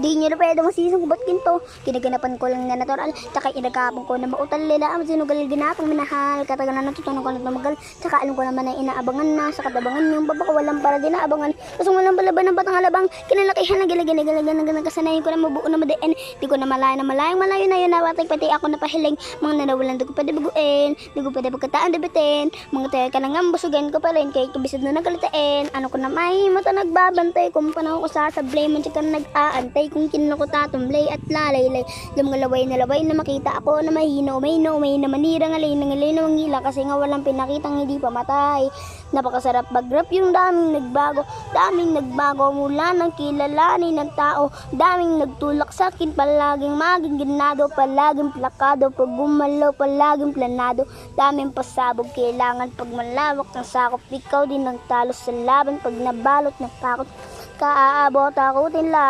Di nyo na pwede masisong ba't ginto. Kinaganapan ko lang nga natural. Tsaka inagapang ko na mautal nila. Ang sinugal ginapang minahal. Katagal na natutunan ko na tumagal. Tsaka alam ko naman na inaabangan na. Sa katabangan yung baba ko walang para din naabangan. Kasi walang balaban ng batang halabang. Kinalakihan na gilagin. Kasanayin ko na mabuo na madiin. Di ko na malayo na yun. Nawatay pati ako na pahiling. Mga nanawalan di ko pwede baguin. Di ko pwede pagkataan debitin. Mga tayo ka na nga busugan ko pa rin. Kaya kabisad na nagalitain. Ano ko na may mata nagbabantay. Kung panahon ko sasablay. Manchika na nag-aantay. Kung kinano ko tatumblay at lalaylay. Lumalaway na makita ako na mahina na manira ngalay na mangila. Kasi nga walang pinakitang hindi pa matay. Napakasarap mag-rap yung daming nagbago mula ng kilalanin ng tao. Daming nagtulak sa akin, palaging maging ginado, palaging plakado, pag gumalaw, palaging planado. Daming pasabog, kailangan pag malawak ng sakop. Ikaw din ang talo sa laban, pag nabalot ng takot, kaaabot takutin lang.